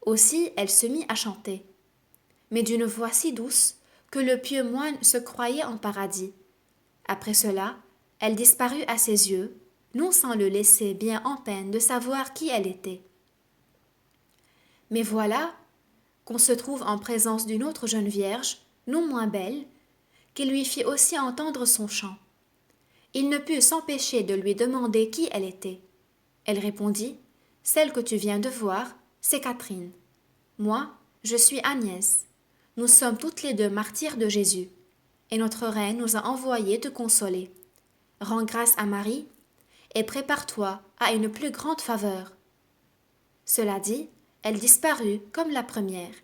S1: Aussi elle se mit à chanter, mais d'une voix si douce que le pieux moine se croyait en paradis. Après cela, elle disparut à ses yeux, non sans le laisser bien en peine de savoir qui elle était. Mais voilà qu'on se trouve en présence d'une autre jeune vierge, non moins belle, qui lui fit aussi entendre son chant. Il ne put s'empêcher de lui demander qui elle était. Elle répondit « Celle que tu viens de voir, c'est Catherine. Moi, je suis Agnès. Nous sommes toutes les deux martyrs de Jésus, et notre reine nous a envoyé te consoler. Rends grâce à Marie, et prépare-toi à une plus grande faveur. » Cela dit, elle disparut comme la première.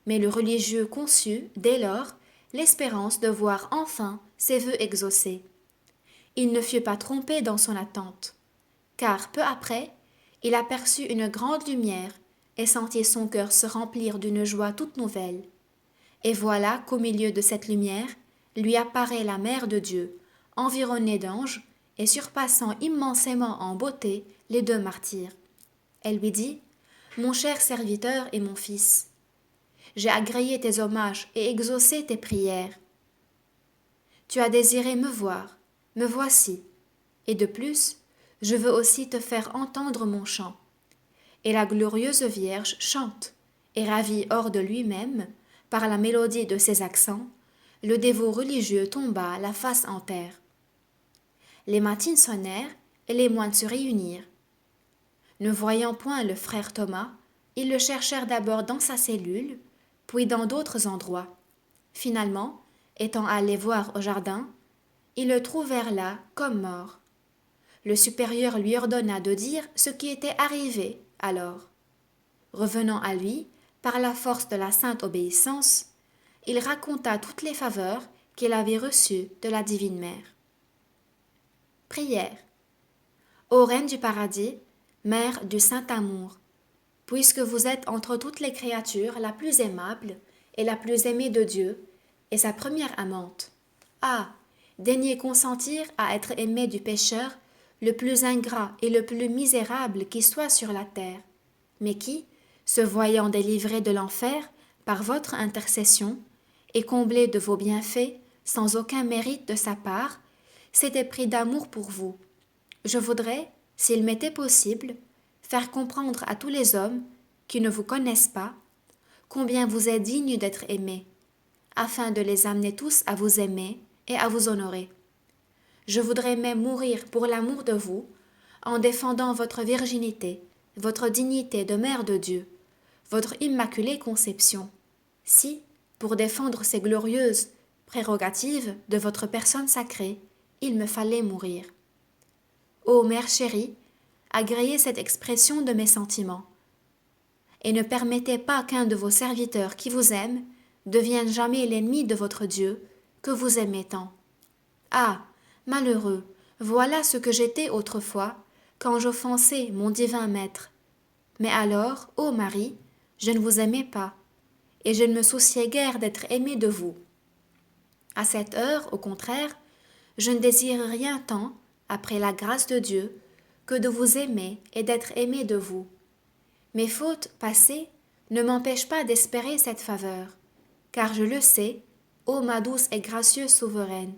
S1: Mais le religieux conçut, dès lors, l'espérance de voir enfin ses vœux exaucés. Il ne fut pas trompé dans son attente, car peu après, il aperçut une grande lumière et sentit son cœur se remplir d'une joie toute nouvelle. Et voilà qu'au milieu de cette lumière, lui apparaît la Mère de Dieu, environnée d'anges et surpassant immensément en beauté les deux martyrs. Elle lui dit « Mon cher serviteur et mon fils, j'ai agréé tes hommages et exaucé tes prières. Tu as désiré me voir, me voici, et de plus, je veux aussi te faire entendre mon chant. » Et la glorieuse Vierge chante, et ravie hors de lui-même, par la mélodie de ses accents, le dévot religieux tomba la face en terre. Les matines sonnèrent, et les moines se réunirent. Ne voyant point le frère Thomas, ils le cherchèrent d'abord dans sa cellule, puis dans d'autres endroits. Finalement, étant allés voir au jardin, ils le trouvèrent là comme mort. Le supérieur lui ordonna de dire ce qui était arrivé alors. Revenant à lui, par la force de la sainte obéissance, il raconta toutes les faveurs qu'il avait reçues de la Divine Mère. Prière. Ô Reine du paradis, Mère du saint amour, puisque vous êtes entre toutes les créatures la plus aimable et la plus aimée de Dieu, et sa première amante. Ah, daignez consentir à être aimée du pécheur le plus ingrat et le plus misérable qui soit sur la terre, mais qui, se voyant délivré de l'enfer par votre intercession et comblé de vos bienfaits sans aucun mérite de sa part, s'était pris d'amour pour vous. Je voudrais, s'il m'était possible, faire comprendre à tous les hommes qui ne vous connaissent pas combien vous êtes digne d'être aimé, afin de les amener tous à vous aimer et à vous honorer. Je voudrais même mourir pour l'amour de vous, en défendant votre virginité, votre dignité de mère de Dieu, votre immaculée conception, si, pour défendre ces glorieuses prérogatives de votre personne sacrée, il me fallait mourir. Ô mère chérie, agréez cette expression de mes sentiments, et ne permettez pas qu'un de vos serviteurs qui vous aime devienne jamais l'ennemi de votre Dieu, que vous aimez tant. Ah, malheureux, voilà ce que j'étais autrefois, quand j'offensais mon divin maître. Mais alors, ô Marie, je ne vous aimais pas, et je ne me souciais guère d'être aimée de vous. À cette heure, au contraire, je ne désire rien tant, après la grâce de Dieu, que de vous aimer et d'être aimée de vous. Mes fautes passées ne m'empêchent pas d'espérer cette faveur, car je le sais, ô ma douce et gracieuse souveraine.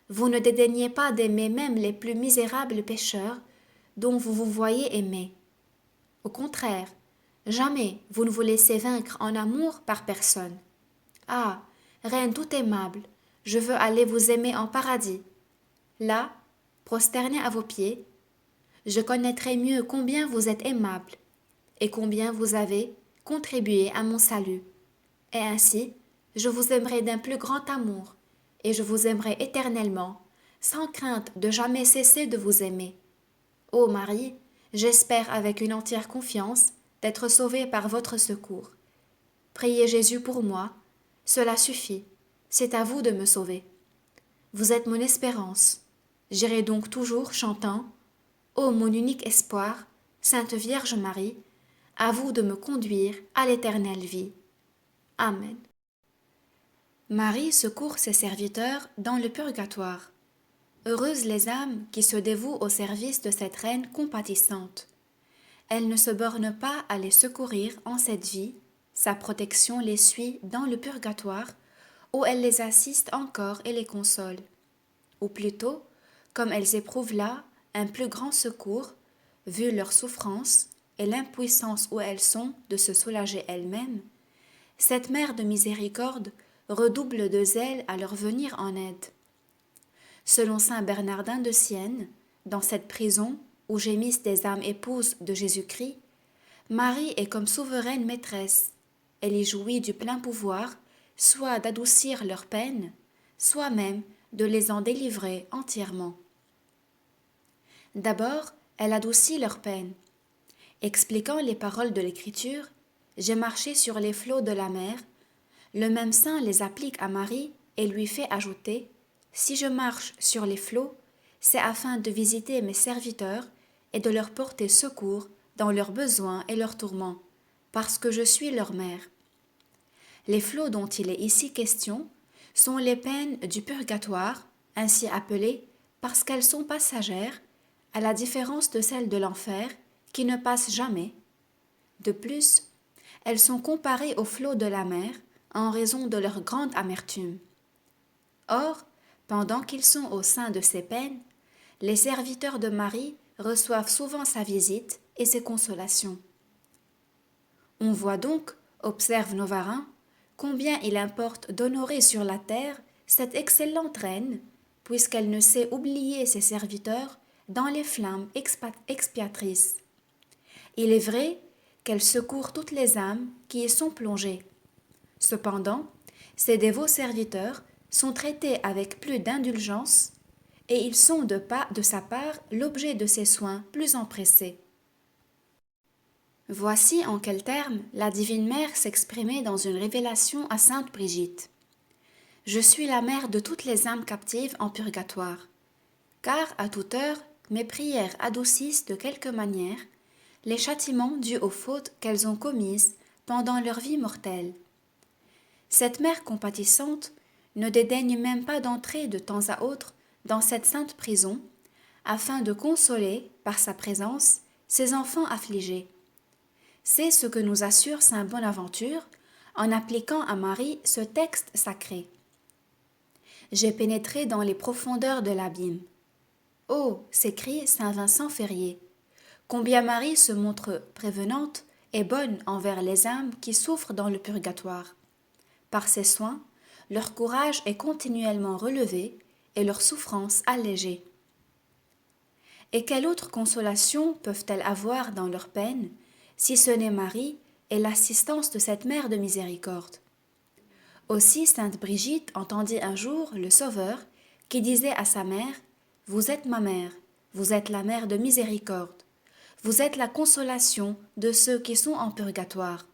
S1: Vous ne dédaignez pas d'aimer même les plus misérables pécheurs dont vous vous voyez aimés. Au contraire, jamais vous ne vous laissez vaincre en amour par personne. Ah, Reine tout aimable, je veux aller vous aimer en paradis. Là, prosternée à vos pieds, je connaîtrai mieux combien vous êtes aimable et combien vous avez contribué à mon salut. Et ainsi, je vous aimerai d'un plus grand amour, et je vous aimerai éternellement, sans crainte de jamais cesser de vous aimer. Ô Marie, j'espère avec une entière confiance d'être sauvée par votre secours. Priez Jésus pour moi, cela suffit, c'est à vous de me sauver. Vous êtes mon espérance. J'irai donc toujours chantant, ô mon unique espoir, Sainte Vierge Marie, à vous de me conduire à l'éternelle vie. Amen. Marie secourt ses serviteurs dans le purgatoire. Heureuses les âmes qui se dévouent au service de cette reine compatissante. Elle ne se borne pas à les secourir en cette vie, sa protection les suit dans le purgatoire, où elle les assiste encore et les console. Ou plutôt, comme elles éprouvent là un plus grand secours, vu leur souffrance et l'impuissance où elles sont de se soulager elles-mêmes, cette mère de miséricorde redouble de zèle à leur venir en aide. Selon saint Bernardin de Sienne, dans cette prison où gémissent des âmes épouses de Jésus-Christ, Marie est comme souveraine maîtresse. Elle y jouit du plein pouvoir, soit d'adoucir leurs peines, soit même de les en délivrer entièrement. D'abord, elle adoucit leurs peines. Expliquant les paroles de l'Écriture, j'ai marché sur les flots de la mer, le même saint les applique à Marie et lui fait ajouter « Si je marche sur les flots, c'est afin de visiter mes serviteurs et de leur porter secours dans leurs besoins et leurs tourments, parce que je suis leur mère. » Les flots dont il est ici question sont les peines du purgatoire, ainsi appelées parce qu'elles sont passagères, à la différence de celles de l'enfer, qui ne passent jamais. De plus, elles sont comparées aux flots de la mer en raison de leur grande amertume. Or, pendant qu'ils sont au sein de ces peines, les serviteurs de Marie reçoivent souvent sa visite et ses consolations. On voit donc, observe Novarin, combien il importe d'honorer sur la terre cette excellente reine, puisqu'elle ne sait oublier ses serviteurs dans les flammes expiatrices. Il est vrai qu'elle secourt toutes les âmes qui y sont plongées. Cependant, ses dévots serviteurs sont traités avec plus d'indulgence et ils sont de sa part l'objet de ses soins plus empressés. Voici en quels termes la Divine Mère s'exprimait dans une révélation à sainte Brigitte. « Je suis la mère de toutes les âmes captives en purgatoire, car à toute heure mes prières adoucissent de quelque manière les châtiments dus aux fautes qu'elles ont commises pendant leur vie mortelle. Cette mère compatissante ne dédaigne même pas d'entrer de temps à autre dans cette sainte prison, afin de consoler, par sa présence, ses enfants affligés. C'est ce que nous assure saint Bonaventure en appliquant à Marie ce texte sacré. J'ai pénétré dans les profondeurs de l'abîme. Oh, s'écrie saint Vincent Ferrier, combien Marie se montre prévenante et bonne envers les âmes qui souffrent dans le purgatoire. Par ses soins, leur courage est continuellement relevé et leur souffrance allégée. Et quelle autre consolation peuvent-elles avoir dans leur peine, si ce n'est Marie et l'assistance de cette mère de miséricorde? Aussi sainte Brigitte entendit un jour le Sauveur qui disait à sa mère: « Vous êtes ma mère, vous êtes la mère de miséricorde, vous êtes la consolation de ceux qui sont en purgatoire. »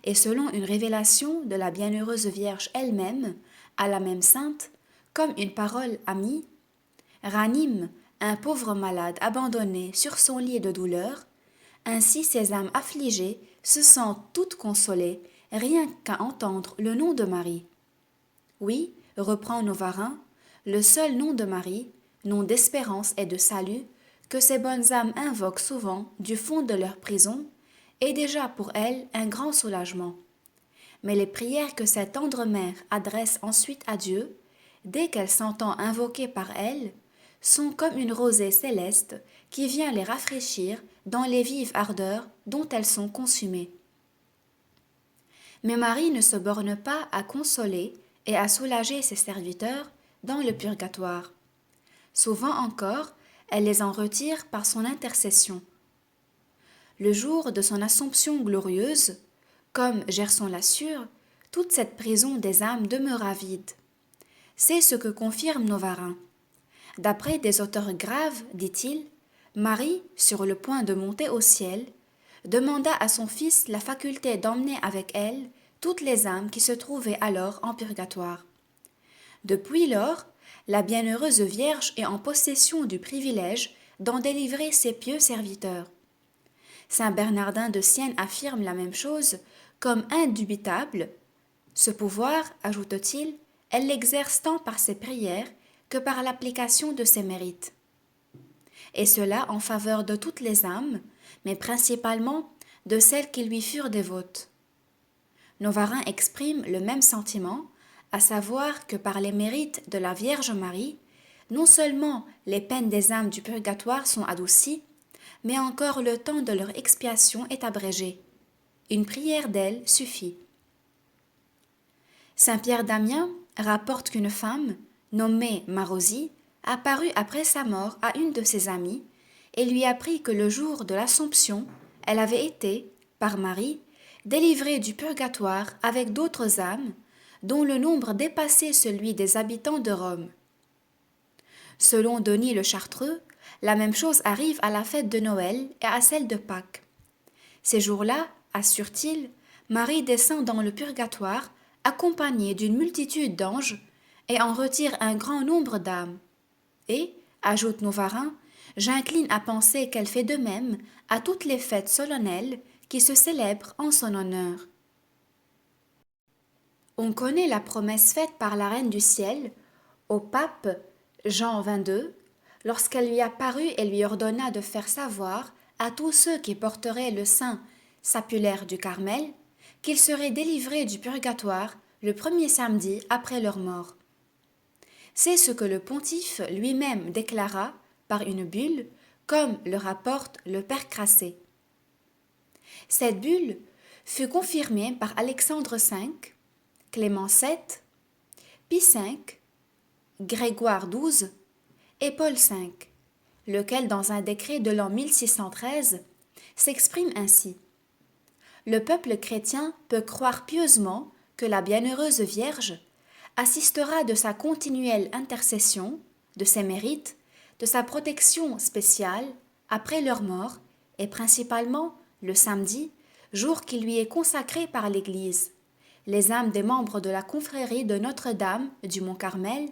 S1: Et selon une révélation de la bienheureuse Vierge elle-même, à la même sainte, comme une parole amie, ranime un pauvre malade abandonné sur son lit de douleur, ainsi ces âmes affligées se sentent toutes consolées rien qu'à entendre le nom de Marie. Oui, reprend Novarin, le seul nom de Marie, nom d'espérance et de salut, que ces bonnes âmes invoquent souvent du fond de leur prison, est déjà pour elles un grand soulagement. Mais les prières que cette tendre mère adresse ensuite à Dieu, dès qu'elle s'entend invoquée par elle, sont comme une rosée céleste qui vient les rafraîchir dans les vives ardeurs dont elles sont consumées. Mais Marie ne se borne pas à consoler et à soulager ses serviteurs dans le purgatoire. Souvent encore, elle les en retire par son intercession. Le jour de son Assomption glorieuse, comme Gerson l'assure, toute cette prison des âmes demeura vide. C'est ce que confirme Novarin. D'après des auteurs graves, dit-il, Marie, sur le point de monter au ciel, demanda à son fils la faculté d'emmener avec elle toutes les âmes qui se trouvaient alors en purgatoire. Depuis lors, la bienheureuse Vierge est en possession du privilège d'en délivrer ses pieux serviteurs. Saint Bernardin de Sienne affirme la même chose comme indubitable. Ce pouvoir, ajoute-t-il, elle l'exerce tant par ses prières que par l'application de ses mérites. Et cela en faveur de toutes les âmes, mais principalement de celles qui lui furent dévotes. Novarin exprime le même sentiment, à savoir que par les mérites de la Vierge Marie, non seulement les peines des âmes du purgatoire sont adoucies, mais encore le temps de leur expiation est abrégé. Une prière d'elle suffit. Saint Pierre d'Amiens rapporte qu'une femme, nommée Marosie, apparut après sa mort à une de ses amies et lui apprit que le jour de l'Assomption, elle avait été, par Marie, délivrée du purgatoire avec d'autres âmes, dont le nombre dépassait celui des habitants de Rome. Selon Denis le Chartreux, la même chose arrive à la fête de Noël et à celle de Pâques. Ces jours-là, assure-t-il, Marie descend dans le purgatoire accompagnée d'une multitude d'anges et en retire un grand nombre d'âmes. Et, ajoute Novarin, j'incline à penser qu'elle fait de même à toutes les fêtes solennelles qui se célèbrent en son honneur. On connaît la promesse faite par la Reine du Ciel au pape Jean XXII lorsqu'elle lui apparut et lui ordonna de faire savoir à tous ceux qui porteraient le saint sapulaire du Carmel qu'ils seraient délivrés du purgatoire le premier samedi après leur mort. C'est ce que le pontife lui-même déclara par une bulle, comme le rapporte le père Crassé. Cette bulle fut confirmée par Alexandre V, Clément VII, Pie V, Grégoire XII et Paul V, lequel, dans un décret de l'an 1613, s'exprime ainsi. Le peuple chrétien peut croire pieusement que la bienheureuse Vierge assistera de sa continuelle intercession, de ses mérites, de sa protection spéciale après leur mort et principalement le samedi, jour qui lui est consacré par l'Église. Les âmes des membres de la confrérie de Notre-Dame du Mont-Carmel,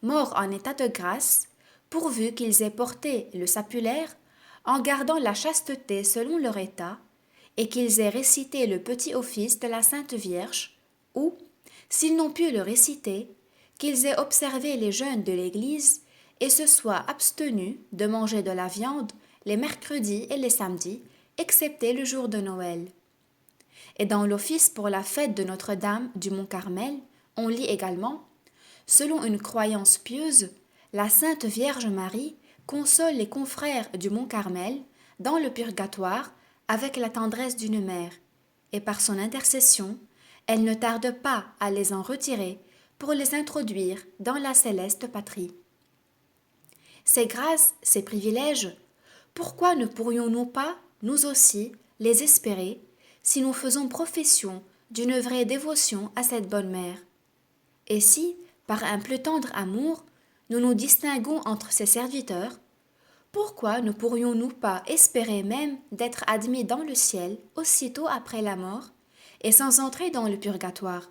S1: morts en état de grâce, pourvu qu'ils aient porté le sapulaire en gardant la chasteté selon leur état, et qu'ils aient récité le petit office de la Sainte Vierge, ou, s'ils n'ont pu le réciter, qu'ils aient observé les jeûnes de l'Église et se soient abstenus de manger de la viande les mercredis et les samedis, excepté le jour de Noël. Et dans l'office pour la fête de Notre-Dame du Mont-Carmel, on lit également « Selon une croyance pieuse, la Sainte Vierge Marie console les confrères du Mont-Carmel dans le purgatoire avec la tendresse d'une mère, et par son intercession, elle ne tarde pas à les en retirer pour les introduire dans la céleste patrie. Ces grâces, ces privilèges, pourquoi ne pourrions-nous pas, nous aussi, les espérer si nous faisons profession d'une vraie dévotion à cette bonne mère? Et si, par un plus tendre amour, nous nous distinguons entre ses serviteurs, pourquoi ne pourrions-nous pas espérer même d'être admis dans le ciel aussitôt après la mort et sans entrer dans le purgatoire?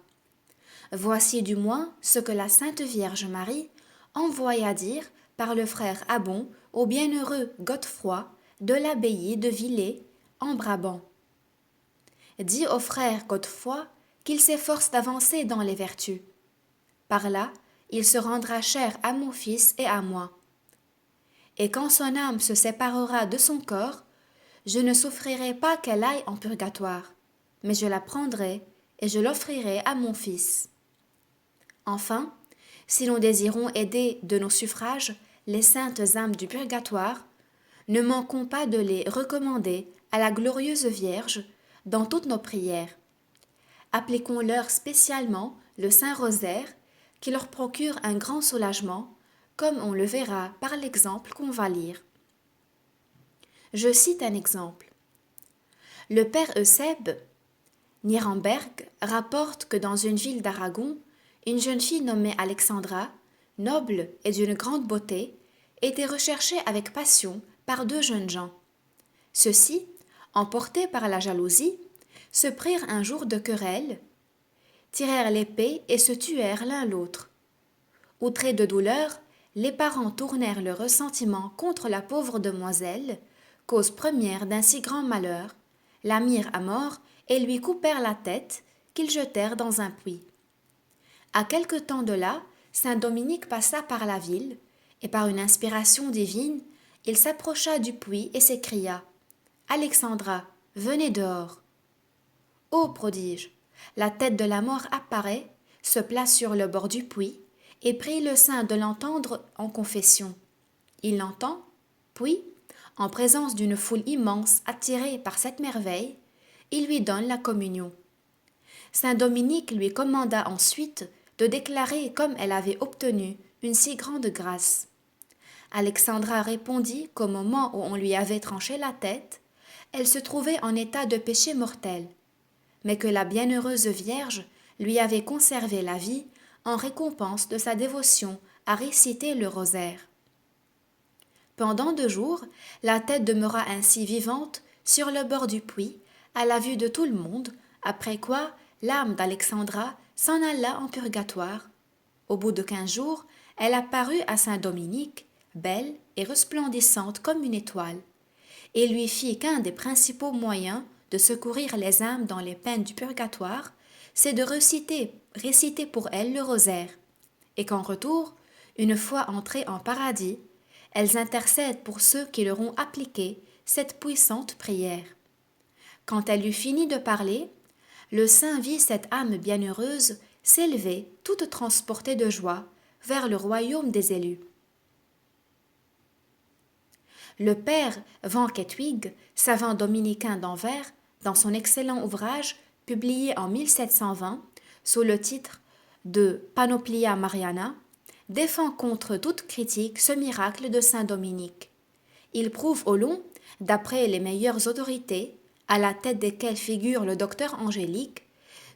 S1: Voici du moins ce que la Sainte Vierge Marie envoya dire par le frère Abbon au bienheureux Godefroy de l'abbaye de Villers en Brabant. Dis au frère Godefroy qu'il s'efforce d'avancer dans les vertus. Par là, il se rendra cher à mon fils et à moi. Et quand son âme se séparera de son corps, je ne souffrirai pas qu'elle aille en purgatoire, mais je la prendrai et je l'offrirai à mon fils. Enfin, si nous désirons aider de nos suffrages les saintes âmes du purgatoire, ne manquons pas de les recommander à la glorieuse Vierge dans toutes nos prières. Appliquons-leur spécialement le Saint-Rosaire qui leur procure un grand soulagement, comme on le verra par l'exemple qu'on va lire. Je cite un exemple. Le père Eusèbe Nirenberg rapporte que dans une ville d'Aragon, une jeune fille nommée Alexandra, noble et d'une grande beauté, était recherchée avec passion par deux jeunes gens. Ceux-ci, emportés par la jalousie, se prirent un jour de querelle, tirèrent l'épée et se tuèrent l'un l'autre. Outrés de douleur, les parents tournèrent le ressentiment contre la pauvre demoiselle, cause première d'un si grand malheur, la mirent à mort et lui coupèrent la tête, qu'ils jetèrent dans un puits. À quelque temps de là, saint Dominique passa par la ville, et par une inspiration divine, il s'approcha du puits et s'écria « Alexandra, venez dehors !» Ô prodige! La tête de la mort apparaît, se place sur le bord du puits, et prie le saint de l'entendre en confession. Il l'entend, puis, en présence d'une foule immense attirée par cette merveille, il lui donne la communion. Saint Dominique lui commanda ensuite de déclarer comme elle avait obtenu une si grande grâce. Alexandra répondit qu'au moment où on lui avait tranché la tête, elle se trouvait en état de péché mortel, mais que la bienheureuse Vierge lui avait conservé la vie en récompense de sa dévotion à réciter le rosaire. Pendant 2 jours, la tête demeura ainsi vivante sur le bord du puits, à la vue de tout le monde, après quoi l'âme d'Alexandra s'en alla en purgatoire. Au bout de 15 jours, elle apparut à saint Dominique, belle et resplendissante comme une étoile, et lui fit qu'un des principaux moyens de secourir les âmes dans les peines du purgatoire, c'est de réciter pour elles le rosaire, et qu'en retour, une fois entrées en paradis, elles intercèdent pour ceux qui leur ont appliqué cette puissante prière. Quand elle eut fini de parler, le saint vit cette âme bienheureuse s'élever, toute transportée de joie, vers le royaume des élus. Le père Van Ketwig, savant dominicain d'Anvers, dans son excellent ouvrage publié en 1720 sous le titre de Panoplia Mariana, défend contre toute critique ce miracle de saint Dominique. Il prouve au long, d'après les meilleures autorités, à la tête desquelles figure le docteur Angélique,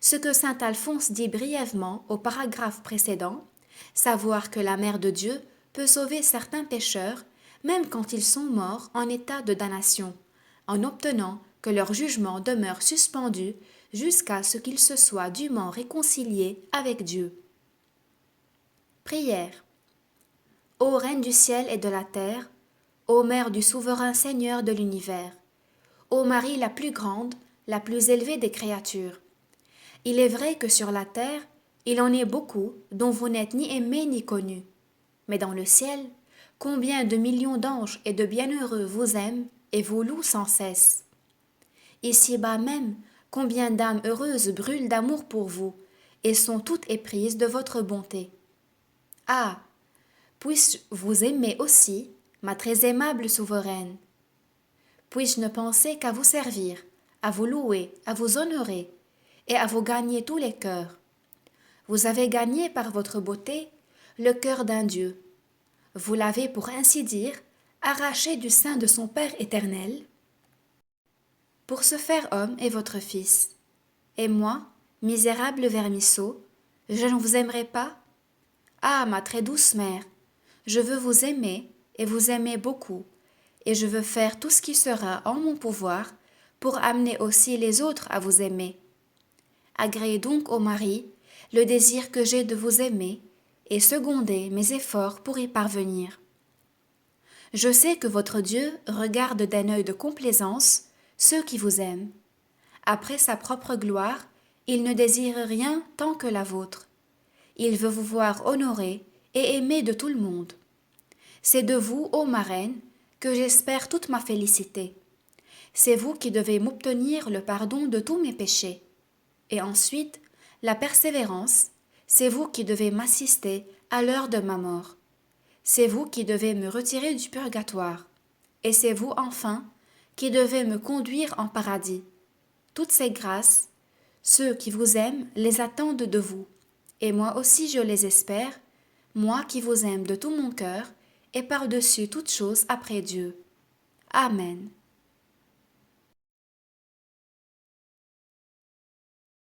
S1: ce que saint Alphonse dit brièvement au paragraphe précédent, savoir que la Mère de Dieu peut sauver certains pécheurs, même quand ils sont morts en état de damnation, en obtenant que leur jugement demeure suspendu jusqu'à ce qu'ils se soient dûment réconciliés avec Dieu. Prière. Ô Reine du ciel et de la terre, ô Mère du souverain Seigneur de l'univers, ô Marie la plus grande, la plus élevée des créatures, il est vrai que sur la terre, il en est beaucoup dont vous n'êtes ni aimés ni connus, mais dans le ciel, combien de millions d'anges et de bienheureux vous aiment et vous louent sans cesse. Ici-bas même, combien d'âmes heureuses brûlent d'amour pour vous et sont toutes éprises de votre bonté. Ah, puis-je vous aimer aussi, ma très aimable souveraine? Puis-je ne penser qu'à vous servir, à vous louer, à vous honorer et à vous gagner tous les cœurs? Vous avez gagné par votre beauté le cœur d'un Dieu. Vous l'avez, pour ainsi dire, arraché du sein de son Père éternel pour se faire homme et votre Fils. Et moi, misérable vermisseau, je ne vous aimerai pas? Ah, ma très douce mère, je veux vous aimer et vous aimer beaucoup, et je veux faire tout ce qui sera en mon pouvoir pour amener aussi les autres à vous aimer. Agréez donc au mari le désir que j'ai de vous aimer et secondez mes efforts pour y parvenir. Je sais que votre Dieu regarde d'un œil de complaisance ceux qui vous aiment. Après sa propre gloire, il ne désire rien tant que la vôtre. Il veut vous voir honoré et aimé de tout le monde. C'est de vous, ô ma reine, que j'espère toute ma félicité. C'est vous qui devez m'obtenir le pardon de tous mes péchés. Et ensuite, la persévérance, c'est vous qui devez m'assister à l'heure de ma mort. C'est vous qui devez me retirer du purgatoire. Et c'est vous, enfin, qui devez me conduire en paradis. Toutes ces grâces, ceux qui vous aiment les attendent de vous. Et moi aussi je les espère, moi qui vous aime de tout mon cœur, et par-dessus toute chose après Dieu. Amen.